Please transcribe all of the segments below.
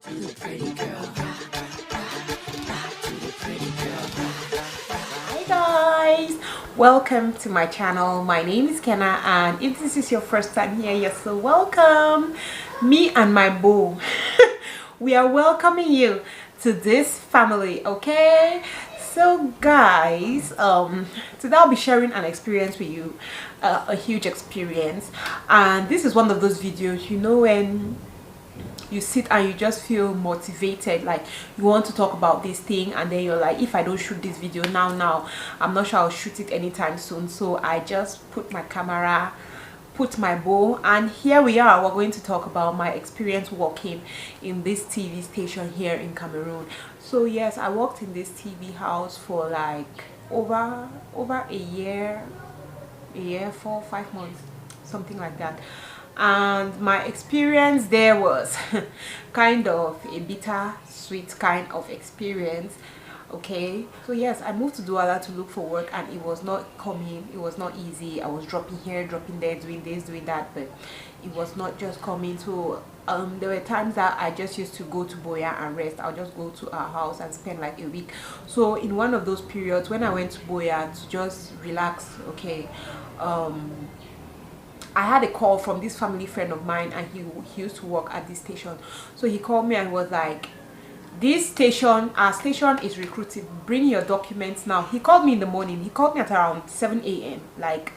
Hi guys, welcome to my channel. My name is Kenna, and if this is your first time here, you're so welcome. Me and my boo we are welcoming you to this family. Okay, so guys, today I'll be sharing an experience with you, a huge experience. And this is one of those videos, you know, when you sit and you just feel motivated, like you want to talk about this thing, and then you're like, if I don't shoot this video now, I'm not sure I'll shoot it anytime soon. So I just put my camera, put my bow, and here we are. We're going to talk about my experience working in this TV station here in Cameroon. So yes, I worked in this TV house for like over a year, 4-5 months, something like that. And my experience there was kind of a bitter sweet kind of experience. Okay, so yes, I moved to Douala to look for work, and it was not coming. It was not easy. I was dropping here, dropping there, doing this, doing that, but it was not just coming. So there were times that I just used to go to Boya and rest. I'll just go to our house and spend like a week. So in one of those periods when I went to Boya to just relax, okay, I had a call from this family friend of mine, and he used to work at this station. So he called me and was like, this station, our station is recruiting, bring your documents now. He called me in the morning. He called me at around 7 a.m. like,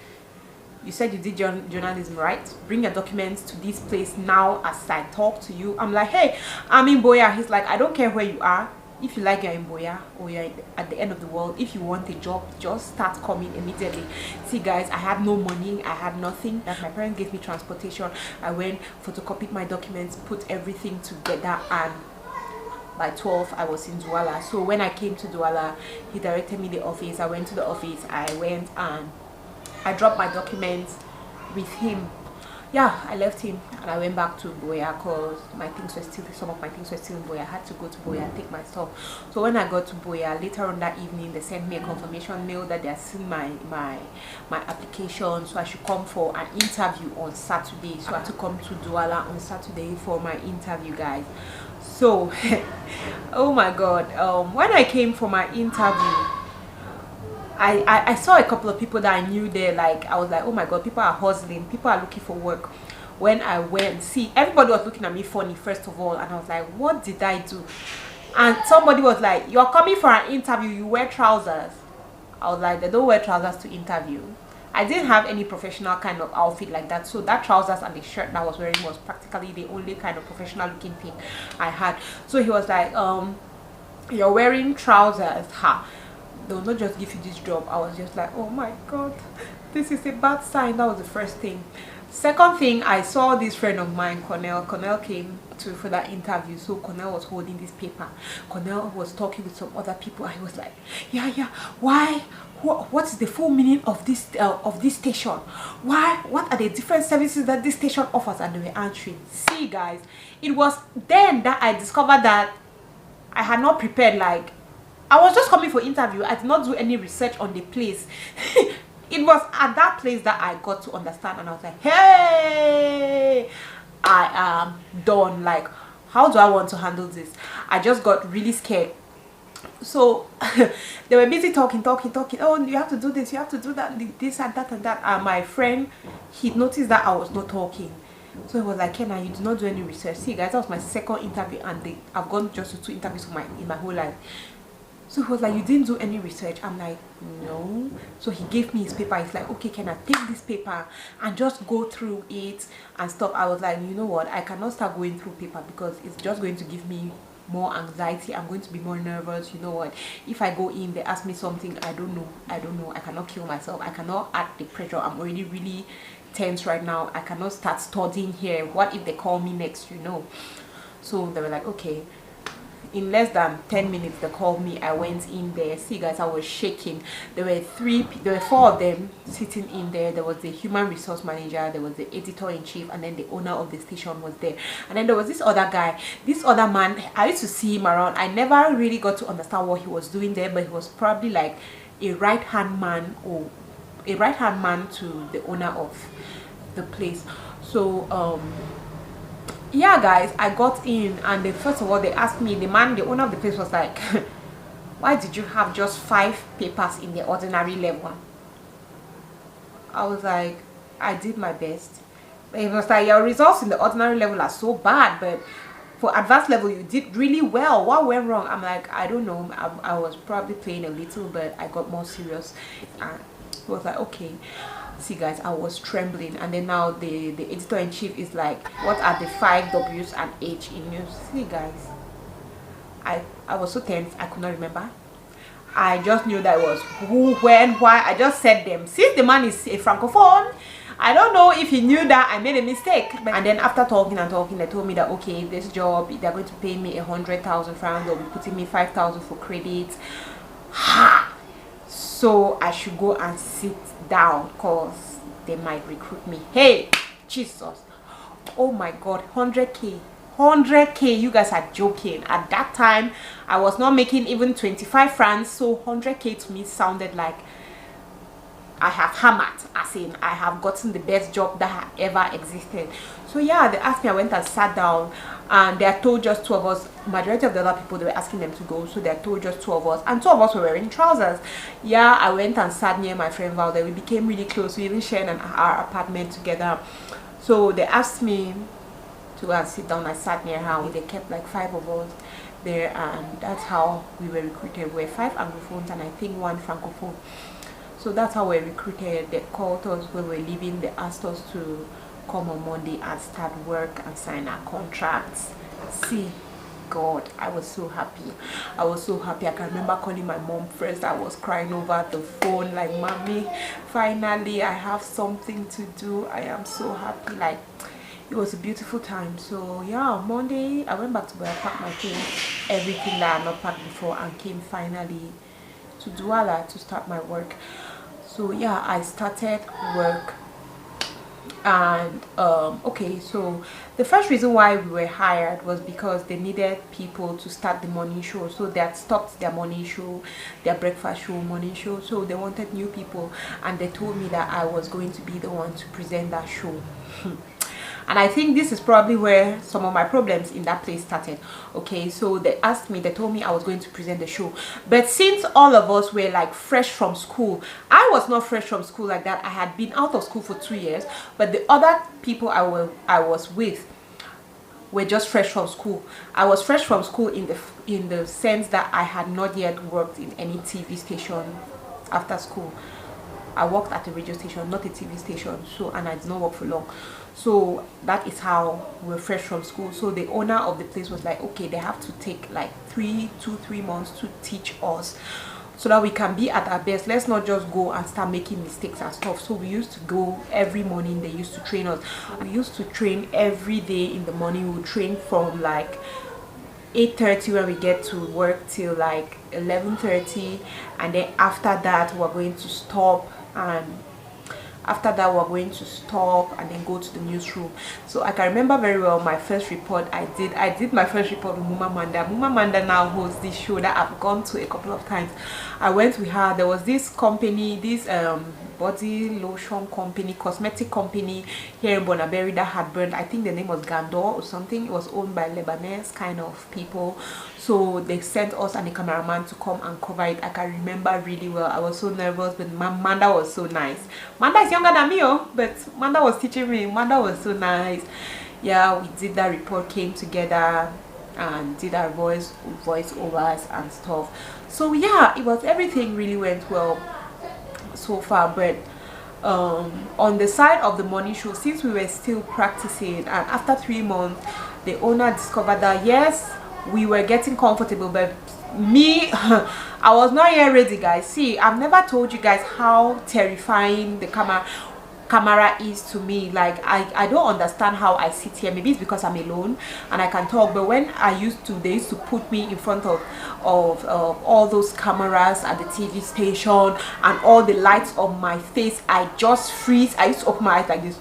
you said you did journalism, right? Bring your documents to this place now as I talk to you. I'm like, hey, I'm in Boya. He's like, I don't care where you are. If you like, you're in Boya or you're at the end of the world. If you want a job, just start coming immediately. See guys, I had no money, I had nothing. That my parents gave me transportation. I went, photocopied my documents, put everything together, and by 12 I was in Douala. So when I came to Douala, he directed me to the office. I went to the office. I went and I dropped my documents with him. Yeah, I left him and I went back to Boya because some of my things were still in Boya. I had to go to Boya and take my stuff. So when I got to Boya later on that evening, they sent me a confirmation mail that they had seen my application, so I should come for an interview on Saturday. So I had to come to Douala on Saturday for my interview, guys. So oh my god, when I came for my interview, I saw a couple of people that I knew there. Like, I was like, oh my god, people are hustling, people are looking for work. When I went, see, everybody was looking at me funny first of all, and I was like, what did I do? And somebody was like, you're coming for an interview, you wear trousers. I was like, they don't wear trousers to interview. I didn't have any professional kind of outfit like that, so that trousers and the shirt that I was wearing was practically the only kind of professional looking thing I had. So he was like, you're wearing trousers, they'll not just give you this job. I was just like, oh my god, this is a bad sign. That was the first thing. Second thing, I saw this friend of mine, Cornell came for that interview. So Cornell was holding this paper. Cornell was talking with some other people. I was like, yeah, why, what is the full meaning of this station? What are the different services that this station offers? And they were answering. See guys, it was then that I discovered that I had not prepared. Like, I was just coming for interview. I did not do any research on the place. It was at that place that I got to understand, and I was like, hey, I am done. Like, how do I want to handle this? I just got really scared. So they were busy talking. Oh, you have to do this, you have to do that, this and that and that. And my friend, he noticed that I was not talking. So he was like, Kenna, you do not do any research. See guys, that was my second interview, and I've gone just to 2 interviews in my whole life. So he was like, you didn't do any research? I'm like, no. So he gave me his paper. He's like, okay, can I take this paper and just go through it and stuff? I was like, you know what, I cannot start going through paper because it's just going to give me more anxiety. I'm going to be more nervous. You know what, if I go in, they ask me something, I don't know, I cannot kill myself. I cannot add the pressure. I'm already really tense right now. I cannot start studying here. What if they call me next, you know? So they were like, okay. In less than 10 minutes they called me. I went in there. See guys, I was shaking. There were 4 of them sitting in there. There was the human resource manager, there was the editor-in-chief, and then the owner of the station was there. And then there was this other guy, this other man. I used to see him around. I never really got to understand what he was doing there, but he was probably like a right-hand man to the owner of the place. So Yeah, guys, I got in, and first of all, they asked me, the owner of the place was like, why did you have just 5 papers in the ordinary level? I was like, I did my best. It was like, your results in the ordinary level are so bad, but for advanced level you did really well. What went wrong? I'm like, I don't know. I was probably playing a little, but I got more serious. And it was like, okay. See, guys, I was trembling, and then now the editor-in-chief is like, what are the 5 W's and H in news? See, guys, I was so tense, I could not remember. I just knew that it was who, when, why. I just said them. Since the man is a francophone, I don't know if he knew that I made a mistake. And then after talking and talking, they told me that, okay, this job, they're going to pay me 100,000 francs. They'll be putting me 5,000 for credit. Ha! So I should go and sit down, because they might recruit me. Hey, Jesus. Oh my God, 100K. 100K, you guys are joking. At that time, I was not making even 25 francs, so 100K to me sounded like I have hammered, as in I have gotten the best job that ever existed. So yeah, they asked me, I went and sat down, and they had told just 2 of us. Majority of the other people, they were asking them to go, so they had told just 2 of us, and 2 of us were wearing trousers. Yeah, I went and sat near my friend Valda. We became really close. We even shared our apartment together. So they asked me to go and sit down. I sat near her. They kept like 5 of us there, and that's how we were recruited. We were 5 Anglophones and I think 1 Francophone. So that's how we were recruited. They called us when we were leaving. They asked us to come on Monday and start work and sign our contracts. See, God, I was so happy. I was so happy. I can remember calling my mom first. I was crying over the phone like, Mommy, finally I have something to do. I am so happy. Like, it was a beautiful time. So yeah, on Monday I went back to where I packed my things, everything that I had not packed before, and came finally to Douala to start my work. So yeah, I started work. And okay, so the first reason why we were hired was because they needed people to start the morning show. So they had stopped their morning show, their breakfast show, morning show, so they wanted new people, and they told me that I was going to be the one to present that show. And I think this is probably where some of my problems in that place started. Okay, so they asked me, they told me I was going to present the show. But since all of us were like fresh from school, I was not fresh from school like that. I had been out of school for 2 years, but the other people I was with were just fresh from school. I was fresh from school in the sense that I had not yet worked in any TV station after school. I worked at a radio station, not a TV station, so, and I did not work for long. So that is how we're fresh from school. So the owner of the place was like, okay, they have to take like 3 months to teach us so that we can be at our best. Let's not just go and start making mistakes and stuff. So we used to go every morning. They used to train us. We used to train every day in the morning. We would train from like 8:30 when we get to work till like 11:30, and then after that we're going to stop, and after that we're going to stop and then go to the newsroom. So I can remember very well my first report I did my first report with Muma Manda now hosts this show that I've gone to a couple of times. I went with her. There was this company, this body lotion company, cosmetic company here in Bonaberi that had burned. I think the name was Gandor or something. It was owned by Lebanese kind of people. So they sent us and a cameraman to come and cover it. I can remember really well. I was so nervous, but Manda was so nice. Manda is younger than me, but Manda was teaching me. Manda was so nice. Yeah, we did that report, came together and did our voice overs and stuff. So yeah, everything really went well so far. But on the side of the morning show, since we were still practicing, and after 3 months the owner discovered that yes, we were getting comfortable, but me I was not yet ready, guys. See, I've never told you guys how terrifying the camera is to me. Like I don't understand how I sit here. Maybe it's because I'm alone and I can talk, but when they used to put me in front of all those cameras at the TV station and all the lights on my face, I just freeze. I used to open my eyes like this.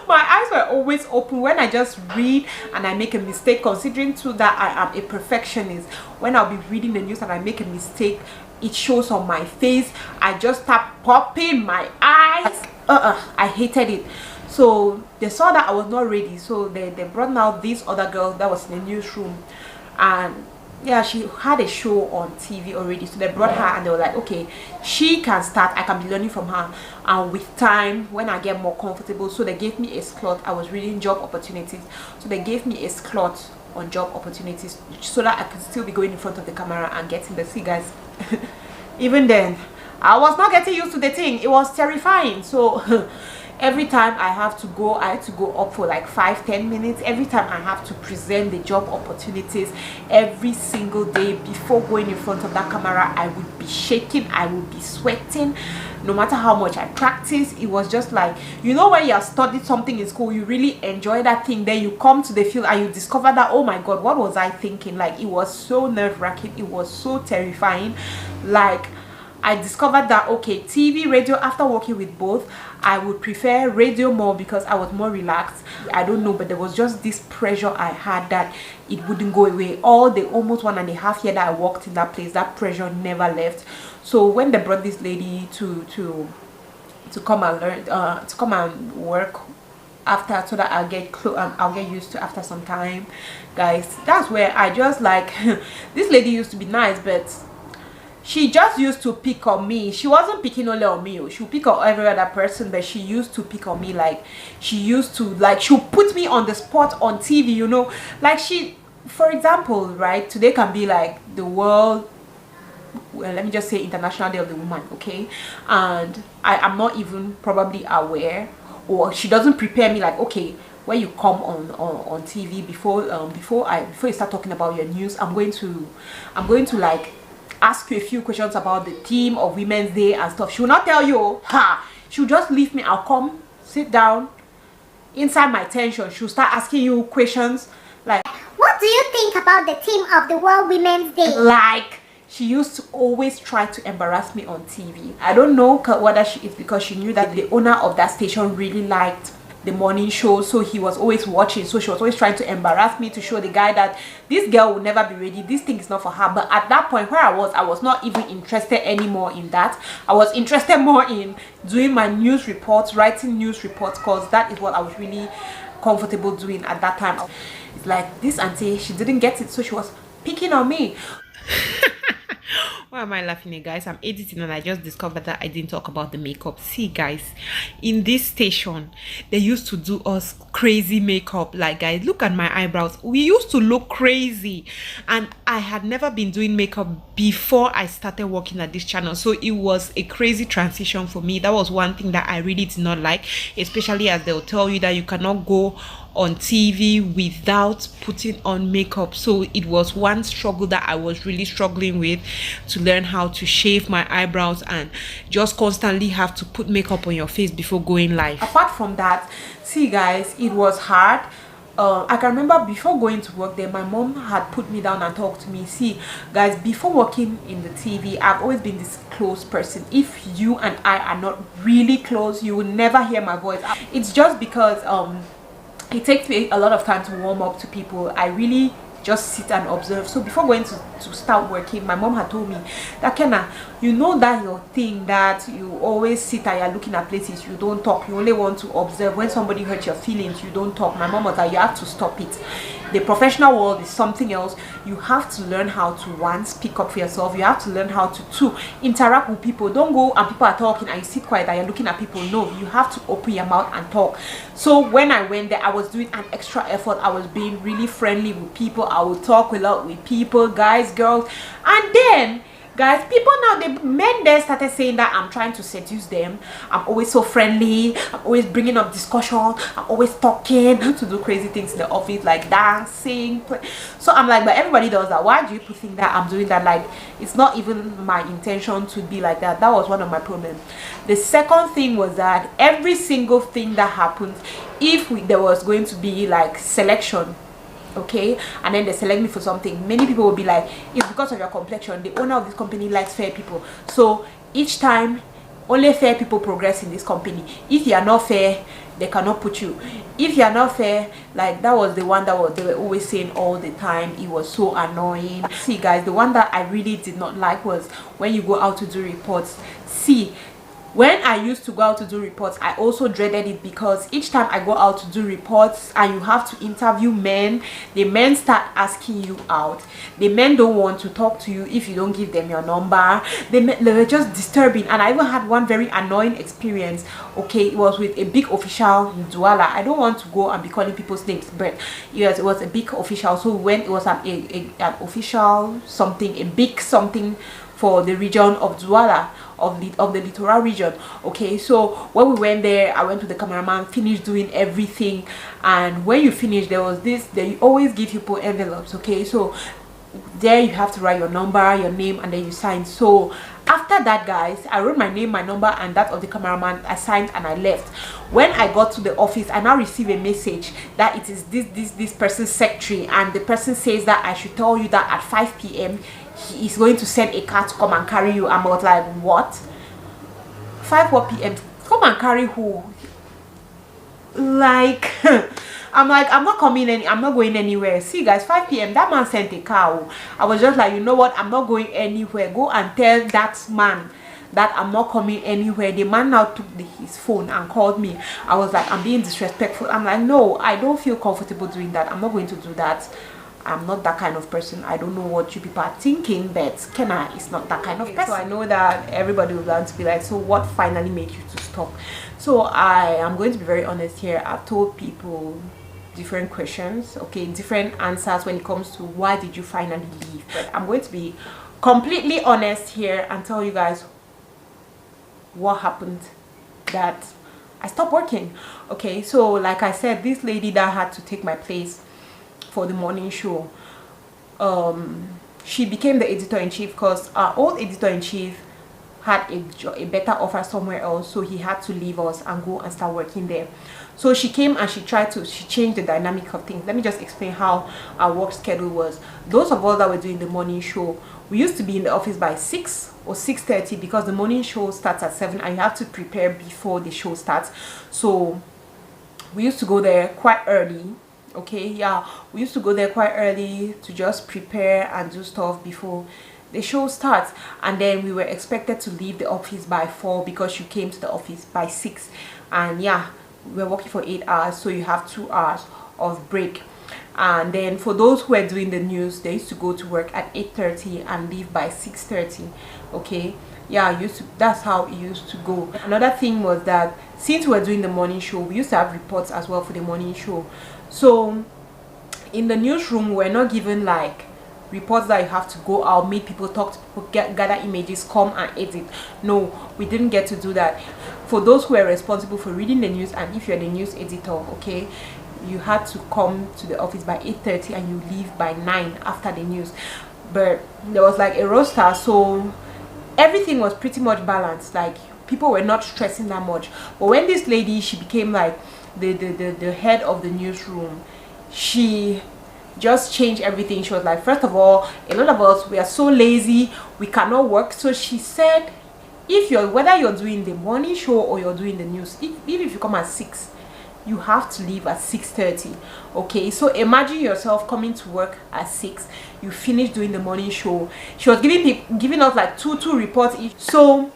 My eyes were always open when I just read and I make a mistake, considering too that I am a perfectionist. When I'll be reading the news and I make a mistake, it shows on my face. I just start popping my eyes. I hated it. So they saw that I was not ready, so they brought out this other girl that was in the newsroom, and yeah, she had a show on TV already, so they brought her and they were like, okay, she can start, I can be learning from her, and with time, when I get more comfortable. So they gave me a slot. I was reading job opportunities, so they gave me a slot on job opportunities so that I could still be going in front of the camera and getting the see, guys. Even then I was not getting used to the thing. It was terrifying. So every time I have to go, I had to go up for like 5-10 minutes. Every time I have to present the job opportunities, every single day before going in front of that camera, I would be shaking, I would be sweating. No matter how much I practice, it was just like, you know, when you have studied something in school, you really enjoy that thing, then you come to the field and you discover that, oh my god, what was I thinking? Like, it was so nerve-wracking, it was so terrifying. Like, I discovered that, okay, TV, radio, after working with both, I would prefer radio more because I was more relaxed. I don't know, but there was just this pressure I had that it wouldn't go away. All the almost 1.5 years that I worked in that place, that pressure never left. So when they brought this lady to come and learn, to come and work after, so that I'll get used to after some time, guys, that's where I just like this lady used to be nice, but she just used to pick on me. She wasn't picking only on me, she would pick on every other person, but she used to pick on me. Like, she used to, like, she'll put me on the spot on TV, you know. Like, she, for example, right, today can be like the world, well, let me just say International Day of the Woman, okay, and I am not even probably aware, or she doesn't prepare me like, okay, when you come on TV, before you start talking about your news, I'm going to like ask you a few questions about the theme of Women's Day and stuff. She will not tell you, she'll just leave me. I'll come, sit down, inside my tension, she'll start asking you questions like, what do you think about the theme of the World Women's Day? Like, she used to always try to embarrass me on TV. I don't know whether it's because she knew that the owner of that station really liked the morning show, so he was always watching, so she was always trying to embarrass me to show the guy that this girl will never be ready, this thing is not for her. But at that point where I was not even interested anymore in that. I was interested more in doing my news reports, writing news reports, because that is what I was really comfortable doing at that time. It's like, this auntie, she didn't get it, so she was picking on me. Why am I laughing at, guys? I'm editing and I just discovered that I didn't talk about the makeup. See, guys, in this station they used to do us crazy makeup. Like, guys, look at my eyebrows. We used to look crazy, and I had never been doing makeup before I started working at this channel, so it was a crazy transition for me. That was one thing that I really did not like, especially as they'll tell you that you cannot go on TV without putting on makeup. So it was one struggle that I was really struggling with, to learn how to shave my eyebrows and just constantly have to put makeup on your face before going live. Apart from that, see, guys, it was hard. I can remember before going to work there, my mom had put me down and talked to me. See, guys, before working in the TV, I've always been this close person. If you and I are not really close, you will never hear my voice. It's just because it takes me a lot of time to warm up to people. I really just sit and observe. So before going to start working, my mom had told me that, Kenna, you know that your thing that you always sit and you're looking at places, you don't talk, you only want to observe. When somebody hurts your feelings, you don't talk. My mom was like, you have to stop it. The professional world is something else. You have to learn how to, one, speak up for yourself. You have to learn how to, two, interact with people. Don't go and people are talking and you sit quiet and you're looking at people. No, you have to open your mouth and talk. So when I went there, I was doing an extra effort. I was being really friendly with people. I would talk a lot with people, guys, girls. And then, guys, people now, the men there started saying that I'm trying to seduce them. I'm always so friendly, I'm always bringing up discussion, I'm always talking, to do crazy things in the office, like dancing, so I'm like, but everybody does that. Why do you think that I'm doing that? Like, it's not even my intention to be like that. That was one of my problems. The second thing was that every single thing that happens, if there was going to be like selection, okay, and then they select me for something, many people will be like, it's because of your complexion. The owner of this company likes fair people, so each time only fair people progress in this company. If you are not fair, they cannot put you. If you are not fair, like, that was the one that they were always saying all the time. It was so annoying. See, guys, the one that I really did not like was when you go out to do reports. See, when I used to go out to do reports, I also dreaded it, because each time I go out to do reports and you have to interview men, the men start asking you out. The men don't want to talk to you if you don't give them your number. They were just disturbing. And I even had one very annoying experience. Okay, it was with a big official in Douala. I don't want to go and be calling people's names, but yes, it was a big official. So when it was an official something, a big something for the region of Douala, of the littoral region. Okay, so when we went there, I went to the cameraman, finished doing everything, and when you finish, there was this, they always give people envelopes. Okay, so there you have to write your number, your name, and then you sign. So after that, guys, I wrote my name, my number, and that of the cameraman. I signed and I left. When I got to the office, I now receive a message that it is this person's secretary, and the person says that I should tell you that at 5 p.m. he is going to send a car to come and carry you. I was like, what? 5 p.m. Come and carry who? Like, I'm like, I'm not coming I'm not going anywhere. See, guys, 5 p.m. that man sent a car. I was just like, you know what, I'm not going anywhere. Go and tell that man that I'm not coming anywhere. The man now took his phone and called me. I was like, I'm being disrespectful. I'm like, no, I don't feel comfortable doing that. I'm not going to do that. I'm not that kind of person. I don't know what you people are thinking, but Kenna is not that kind of person. So I know that everybody will want to be like, so what finally made you to stop? So I am going to be very honest here. I've told people different questions, okay, different answers when it comes to why did you finally leave. But I'm going to be completely honest here and tell you guys what happened that I stopped working. Okay, so like I said, this lady that had to take my place for the morning show, she became the editor-in-chief because our old editor-in-chief had a better offer somewhere else, so he had to leave us and go and start working there. So she came and she changed the dynamic of things. Let me just explain how our work schedule was. Those of us that were doing the morning show, we used to be in the office by 6 or 6:30 because the morning show starts at 7 and you have to prepare before the show starts. So we used to go there quite early. Okay, yeah, we used to go there quite early to just prepare and do stuff before the show starts. And then we were expected to leave the office by 4 because you came to the office by 6. And yeah, we were working for 8 hours, so you have 2 hours of break. And then for those who were doing the news, they used to go to work at 8:30 and leave by 6:30. Okay, yeah, that's how it used to go. Another thing was that since we were doing the morning show, we used to have reports as well for the morning show. So in the newsroom, we're not given like reports that you have to go out, meet people, talk to people, gather images, come and edit. No, we didn't get to do that. For those who are responsible for reading the news, and if you're the news editor, okay, you had to come to the office by 8:30 and you leave by 9 after the news. But there was like a roster, so everything was pretty much balanced. Like people were not stressing that much. But when this lady, she became like the head of the newsroom, she just changed everything. She was like, first of all, a lot of us, we are so lazy, we cannot work. So she said, whether you're doing the morning show or you're doing the news, even if you come at 6, you have to leave at 6:30. Okay, so imagine yourself coming to work at 6, you finish doing the morning show. She was giving us like two reports each. So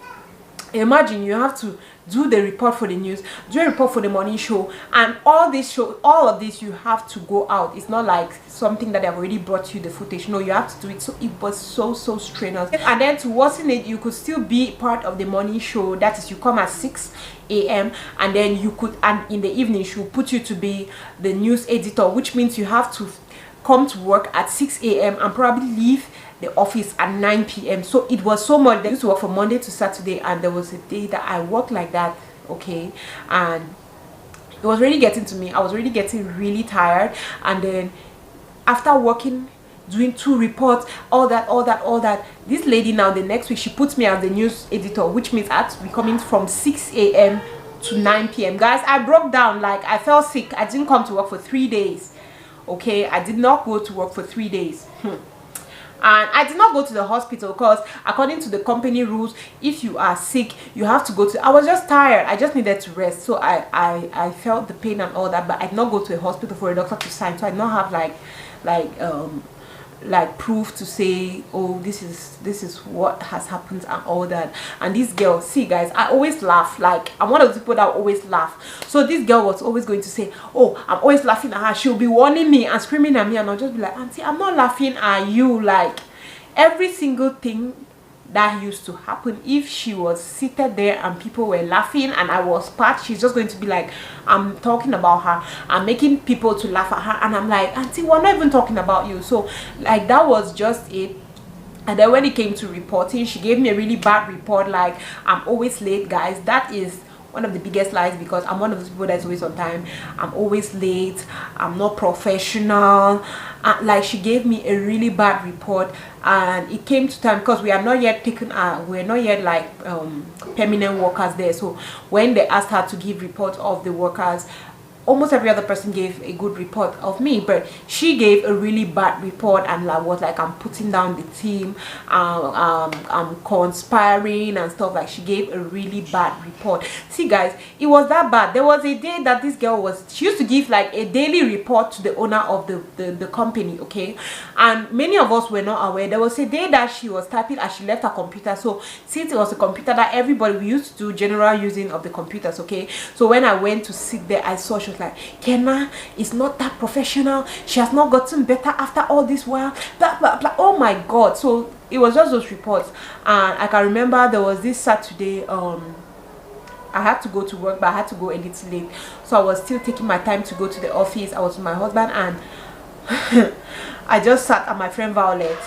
imagine you have to do the report for the news, do a report for the morning show, and all of this you have to go out. It's not like something that they've already brought you the footage. No, you have to do it. So it was so strenuous. And then to worsen it, you could still be part of the morning show. That is, you come at 6 a.m. and then and in the evening she will put you to be the news editor, which means you have to come to work at 6 a.m. and probably leave the office at 9 p.m. So it was so much. They used to work from Monday to Saturday, and there was a day that I worked like that, okay, and it was really getting to me. I was really getting really tired. And then after working, doing 2 reports, all that, this lady now, the next week, she puts me as the news editor, which means I had to be coming from 6 a.m. to 9 p.m. Guys, I broke down. Like, I felt sick. I didn't come to work for 3 days. Okay, I did not go to work for 3 days. And I did not go to the hospital because according to the company rules, if you are sick, you have to go to. I was just tired. I just needed to rest. So I felt the pain and all that, but I did not go to a hospital for a doctor to sign. So I did not have like like proof to say, oh, this is what has happened and all that. And this girl, see guys, I always laugh. Like, I'm one of the people that always laugh. So this girl was always going to say, oh, I'm always laughing at her. She'll be warning me and screaming at me, and I'll just be like, auntie, I'm not laughing at you. Like, every single thing that used to happen, if she was seated there and people were laughing and I was part, she's just going to be like, I'm talking about her, I'm making people to laugh at her. And I'm like, auntie, we're not even talking about you. So like, that was just it. And then when it came to reporting, she gave me a really bad report, like, I'm always late. Guys, that is one of the biggest lies, because I'm one of those people that's always on time. I'm always late, I'm not professional. Like, she gave me a really bad report. And it came to time, because we are not yet taken we're not yet like permanent workers there. So when they asked her to give reports of the workers, almost every other person gave a good report of me, but she gave a really bad report, and I was like, I'm putting down the team, I'm conspiring and stuff. Like, she gave a really bad report. See guys, it was that bad. There was a day that this girl she used to give like a daily report to the owner of the company, okay? And many of us were not aware. There was a day that she was typing as she left her computer. So since it was a computer that everybody, we used to do general using of the computers, okay? So when I went to sit there, I saw, she was like, Kenna is not that professional, she has not gotten better after all this while, blah blah blah. Oh my god. So it was just those reports. And I can remember there was this Saturday, I had to go to work, but I had to go a little late, so I was still taking my time to go to the office. I was with my husband, and I just sat, and my friend Violet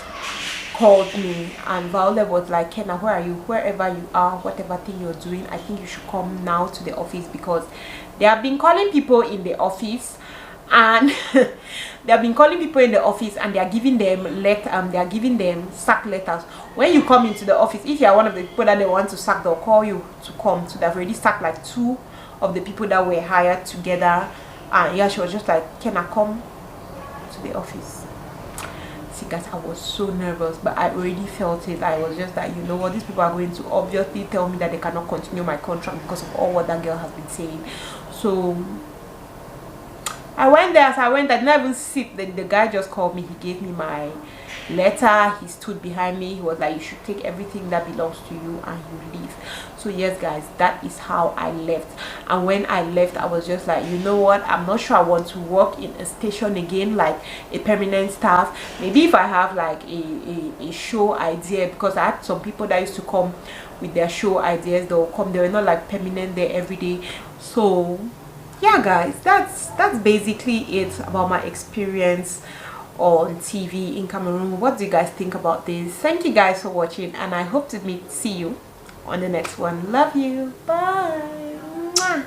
called me, and Violet was like, Kenna, where are you? Wherever you are, whatever thing you're doing, I think you should come now to the office, because they have been calling people in the office, and they have been calling people in the office, and they are giving them sack letters. When you come into the office, if you are one of the people that they want to sack, they'll call you to come. So they've already sacked like 2 of the people that were hired together. And yeah, she was just like, can I come to the office? See guys, I was so nervous, but I already felt it. I was just like, you know what, these people are going to obviously tell me that they cannot continue my contract because of all what that girl has been saying. So I went there. As I went, I didn't even sit. The guy just called me. He gave me my letter. He stood behind me. He was like, you should take everything that belongs to you and you leave. So yes guys, that is how I left. And when I left, I was just like, you know what, I'm not sure I want to work in a station again, like a permanent staff. Maybe if I have like a show idea, because I had some people that used to come with their show ideas. They'll come, they were not like permanent there every day. So yeah guys, that's basically it about my experience on TV in Cameroon. What do you guys think about this? Thank you guys for watching, and I hope to see you on the next one. Love you. Bye. Mwah.